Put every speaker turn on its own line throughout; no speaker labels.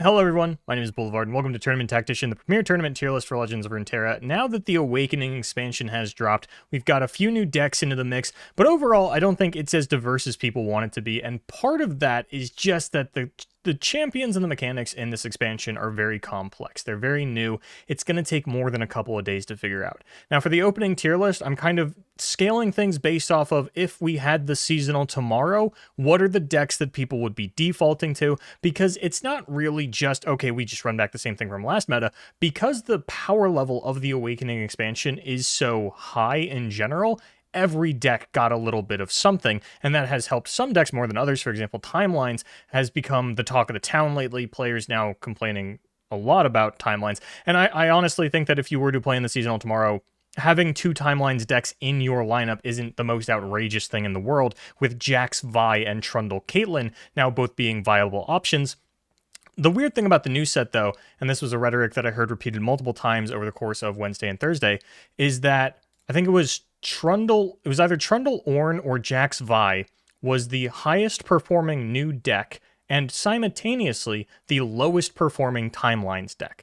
Hello everyone, my name is Boulevard, and welcome to Tournament Tactician, the premier tournament tier list for Legends of Runeterra. Now that the Awakening expansion has dropped, we've got a few new decks into the mix, but overall, I don't think it's as diverse as people want it to be, and part of that is just that the champions and the mechanics in this expansion are very complex. They're very new. It's going to take more than a couple of days to figure out. Now, for the opening tier list, I'm kind of scaling things based off of if we had the seasonal tomorrow, what are the decks that people would be defaulting to? Because it's not really just, okay, we just run back the same thing from last meta. Because the power level of the Awakening expansion is so high in general, every deck got a little bit of something, and that has helped some decks more than others. For example, Timelines has become the talk of the town lately. Players now complaining a lot about Timelines, and I honestly think that if you were to play in the seasonal tomorrow, having two Timelines decks in your lineup isn't the most outrageous thing in the world, with Jax, Vi, and Trundle Caitlyn now both being viable options. The weird thing about the new set, though, and this was a rhetoric that I heard repeated multiple times over the course of Wednesday and Thursday, is that I think it was either Trundle Ornn or Jax Vi was the highest performing new deck and simultaneously the lowest performing Timelines deck.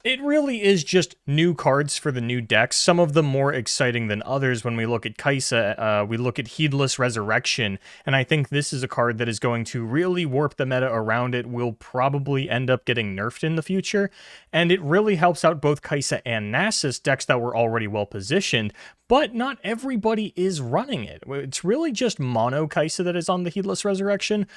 It really is just new cards for the new decks, some of them more exciting than others. When we look at Kai'Sa, we look at Heedless Resurrection, and I think this is a card that is going to really warp the meta around it, will probably end up getting nerfed in the future, and it really helps out both Kai'Sa and Nasus, decks that were already well positioned, but not everybody is running it. It's really just mono Kai'Sa that is on the Heedless Resurrection.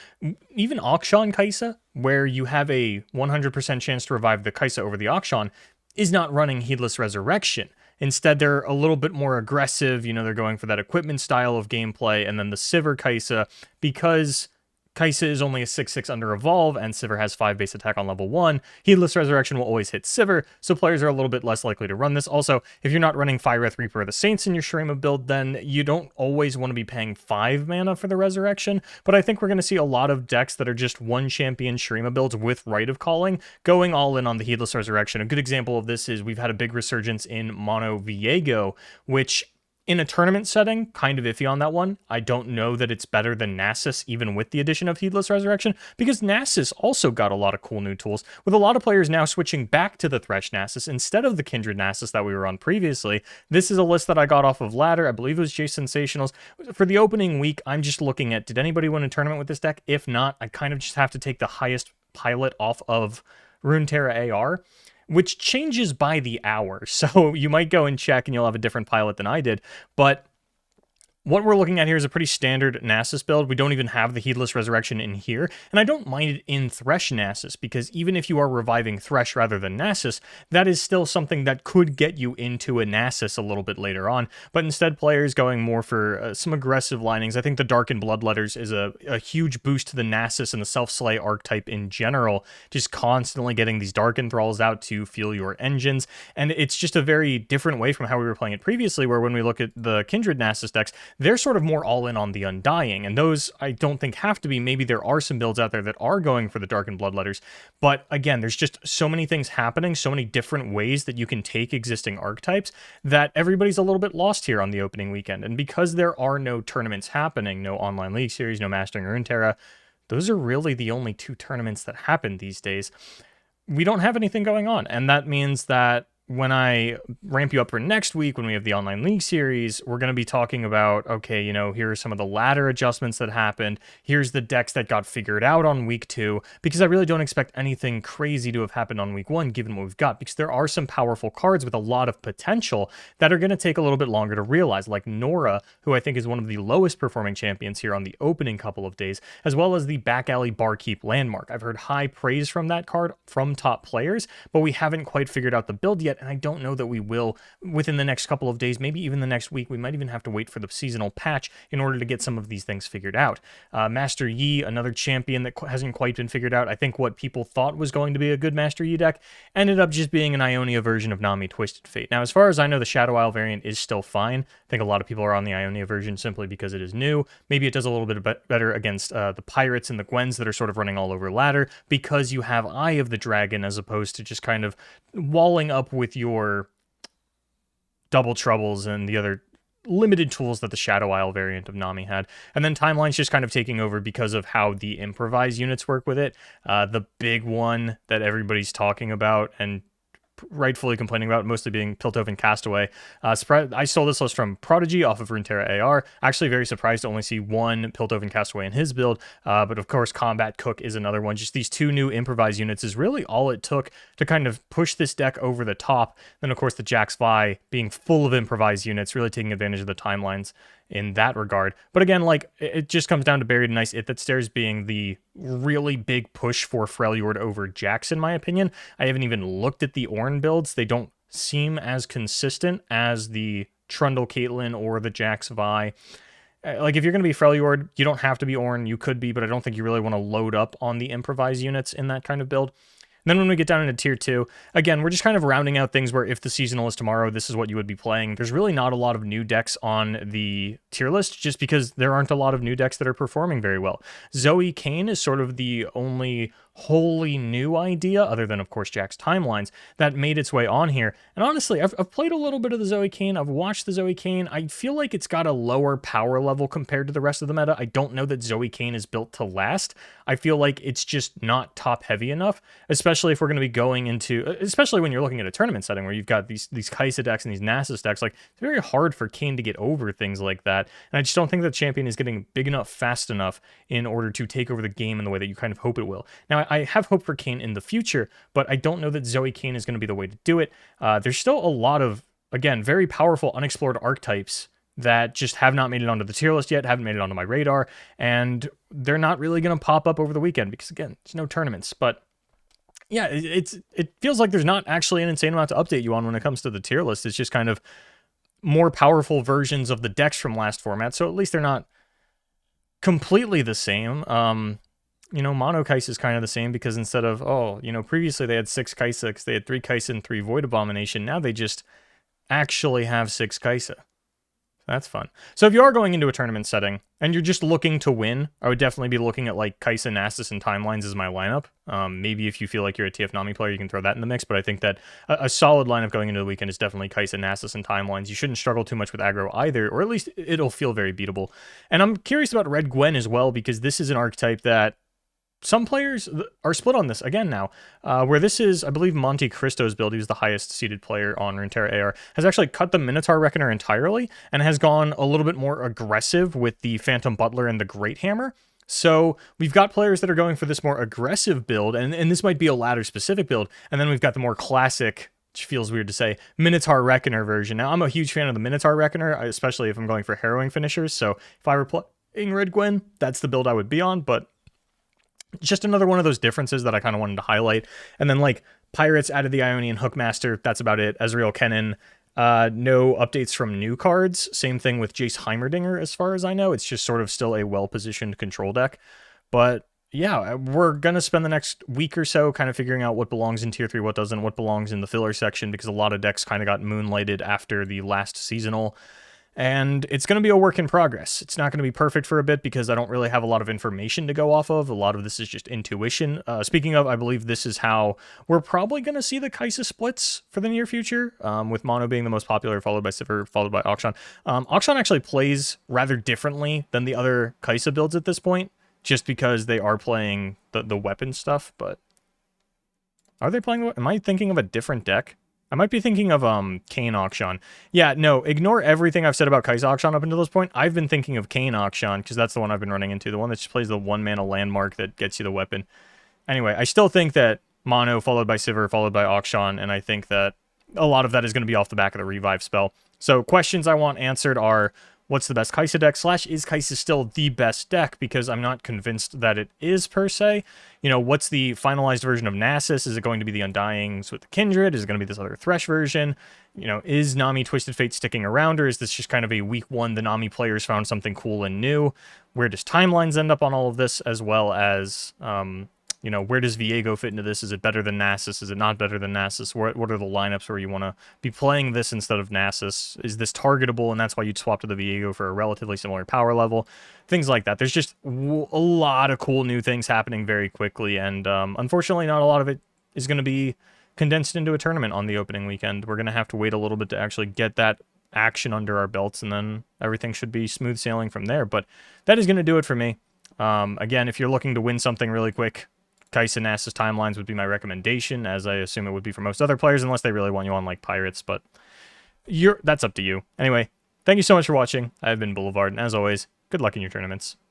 Even Akshan Kai'Sa, where you have a 100% chance to revive the Kai'Sa over the Akshan, is not running Heedless Resurrection. Instead, they're a little bit more aggressive. They're going for that equipment style of gameplay, and then the Sivir Kai'Sa, because Kai'Sa is only a 6/6 under Evolve, and Sivir has 5 base attack on level 1. Heedless Resurrection will always hit Sivir, so players are a little bit less likely to run this. Also, if you're not running Fireth Reaper of the Saints in your Shurima build, then you don't always want to be paying 5 mana for the Resurrection, but I think we're going to see a lot of decks that are just one champion Shurima builds with Rite of Calling going all in on the Heedless Resurrection. A good example of this is we've had a big resurgence in Mono Viego, which in a tournament setting, kind of iffy on that one. I don't know that it's better than Nasus, even with the addition of Heedless Resurrection, because Nasus also got a lot of cool new tools, with a lot of players now switching back to the Thresh Nasus instead of the Kindred Nasus that we were on previously. This is a list that I got off of Ladder. I believe it was J Sensationals. For the opening week, I'm just looking at, did anybody win a tournament with this deck? If not, I kind of just have to take the highest pilot off of Runeterra AR, which changes by the hour. So you might go and check and you'll have a different pilot than I did. But what we're looking at here is a pretty standard Nasus build. We don't even have the Heedless Resurrection in here, and I don't mind it in Thresh Nasus, because even if you are reviving Thresh rather than Nasus, that is still something that could get you into a Nasus a little bit later on, but instead players going more for some aggressive linings. I think the Darkened Bloodletters is a huge boost to the Nasus and the Self-Slay archetype in general, just constantly getting these Dark Enthralls out to fuel your engines, and it's just a very different way from how we were playing it previously, where when we look at the Kindred Nasus decks, they're sort of more all in on the Undying, and those I don't think have to be. Maybe there are some builds out there that are going for the Darkened Bloodletters, but again, there's just so many things happening, so many different ways that you can take existing archetypes, that everybody's a little bit lost here on the opening weekend. And because there are no tournaments happening, no online league series, no Mastering Runeterra, those are really the only two tournaments that happen these days. We don't have anything going on, and that means that when I ramp you up for next week, when we have the online league series, we're going to be talking about, okay, here are some of the ladder adjustments that happened. Here's the decks that got figured out on week 2, because I really don't expect anything crazy to have happened on week 1, given what we've got, because there are some powerful cards with a lot of potential that are going to take a little bit longer to realize, like Nora, who I think is one of the lowest performing champions here on the opening couple of days, as well as the Back Alley Barkeep Landmark. I've heard high praise from that card from top players, but we haven't quite figured out the build yet, and I don't know that we will within the next couple of days, maybe even the next week. We might even have to wait for the seasonal patch in order to get some of these things figured out. Master Yi, another champion that hasn't quite been figured out. I think what people thought was going to be a good Master Yi deck ended up just being an Ionia version of Nami Twisted Fate. Now, as far as I know, the Shadow Isle variant is still fine. I think a lot of people are on the Ionia version simply because it is new. Maybe it does a little bit better against the Pirates and the Gwens that are sort of running all over ladder, because you have Eye of the Dragon as opposed to just kind of walling up with your Double Troubles and the other limited tools that the Shadow Isle variant of Nami had. And then Timeline's just kind of taking over because of how the improvised units work with it. The big one that everybody's talking about and rightfully complaining about, mostly being Piltover Castaway. I stole this list from Prodigy off of Runeterra AR. Actually very surprised to only see one Piltover Castaway in his build, but of course Combat Cook is another one. Just these two new improvised units is really all it took to kind of push this deck over the top. Then of course the Jax Vi being full of improvised units, really taking advantage of the timelines in that regard. But again, like, it just comes down to Buried in Ice It That Stares being the really big push for Freljord over Jax, in my opinion. I haven't even looked at the Ornn builds. They don't seem as consistent as the Trundle Caitlyn or the Jax Vi. Like, if you're going to be Freljord, you don't have to be Ornn. You could be, but I don't think you really want to load up on the improvised units in that kind of build. Then when we get down into tier 2, again, we're just kind of rounding out things where if the seasonal is tomorrow, this is what you would be playing. There's really not a lot of new decks on the tier list just because there aren't a lot of new decks that are performing very well. Zoe Kane is sort of the only wholly new idea, other than, of course, Jack's Timelines, that made its way on here. And honestly, I've played a little bit of the Zoe Kane. I've watched the Zoe Kane. I feel like it's got a lower power level compared to the rest of the meta. I don't know that Zoe Kane is built to last. I feel like it's just not top heavy enough, especially if we're going to be going into, especially when you're looking at a tournament setting where you've got these Kai'Sa decks and these Nasus decks. Like, it's very hard for Kane to get over things like that. And I just don't think the champion is getting big enough, fast enough in order to take over the game in the way that you kind of hope it will. Now, I have hope for Kane in the future, but I don't know that Zoe Kane is going to be the way to do it. There's still a lot of, again, very powerful unexplored archetypes that just have not made it onto the tier list yet, haven't made it onto my radar, and they're not really going to pop up over the weekend because, again, there's no tournaments. But yeah, it feels like there's not actually an insane amount to update you on when it comes to the tier list. It's just kind of more powerful versions of the decks from last format, so at least they're not completely the same. You know, Mono Kai'Sa is kind of the same because instead of, previously they had 6 Kai'Sa, they had 3 Kai'Sa and 3 Void Abomination. Now they just actually have 6 Kai'Sa. That's fun. So if you are going into a tournament setting and you're just looking to win, I would definitely be looking at like Kai'Sa, Nasus, and Timelines as my lineup. Maybe if you feel like you're a TF Nami player, you can throw that in the mix, but I think that a solid lineup going into the weekend is definitely Kai'Sa, Nasus, and Timelines. You shouldn't struggle too much with aggro either, or at least it'll feel very beatable. And I'm curious about Red Gwen as well, because this is an archetype that some players are split on this again now, where this is, I believe, Monte Cristo's build. He was the highest seeded player on Runeterra AR, has actually cut the Minotaur Reckoner entirely and has gone a little bit more aggressive with the Phantom Butler and the Great Hammer. So we've got players that are going for this more aggressive build, and this might be a ladder-specific build, and then we've got the more classic, which feels weird to say, Minotaur Reckoner version. Now, I'm a huge fan of the Minotaur Reckoner, especially if I'm going for harrowing finishers, so if I were playing Red Gwen, that's the build I would be on, but just another one of those differences that I kind of wanted to highlight. And then, like, Pirates added the Ionian Hookmaster. That's about it. Ezreal Kennen. No updates from new cards. Same thing with Jace Heimerdinger, as far as I know. It's just sort of still a well-positioned control deck. But yeah, we're going to spend the next week or so kind of figuring out what belongs in Tier 3, what doesn't, what belongs in the filler section, because a lot of decks kind of got moonlighted after the last seasonal. And it's going to be a work in progress. It's not going to be perfect for a bit because I don't really have a lot of information to go off of. A lot of this is just intuition. Speaking of, I believe this is how we're probably going to see the Kai'Sa splits for the near future, with Mono being the most popular, followed by Sivir, followed by Akshan. Akshan actually plays rather differently than the other Kai'Sa builds at this point, just because they are playing the weapon stuff, but are they playing? Am I thinking of a different deck? I might be thinking of Kayn Akshan. Yeah, no, ignore everything I've said about Kai'Sa Akshan up until this point. I've been thinking of Kayn Akshan because that's the one I've been running into, the one that just plays the 1-mana landmark that gets you the weapon. Anyway, I still think that Mono followed by Sivir followed by Akshan, and I think that a lot of that is going to be off the back of the revive spell. So questions I want answered are, what's the best Kai'Sa deck? / is Kai'Sa still the best deck? Because I'm not convinced that it is, per se. You know, what's the finalized version of Nasus? Is it going to be the Undyings with the Kindred? Is it going to be this other Thresh version? You know, is Nami Twisted Fate sticking around, or is this just kind of a week one, the Nami players found something cool and new? Where does Timelines end up on all of this, as well as, you know, where does Viego fit into this? Is it better than Nasus? Is it not better than Nasus? What are the lineups where you want to be playing this instead of Nasus? Is this targetable, and that's why you'd swap to the Viego for a relatively similar power level? Things like that. There's just a lot of cool new things happening very quickly, and unfortunately not a lot of it is going to be condensed into a tournament on the opening weekend. We're going to have to wait a little bit to actually get that action under our belts, and then everything should be smooth sailing from there. But that is going to do it for me. Again, if you're looking to win something really quick, Kai'Sa Nasus Timelines would be my recommendation, as I assume it would be for most other players, unless they really want you on like Pirates, but that's up to you. Anyway, thank you so much for watching. I've been Boulevard, and as always, good luck in your tournaments.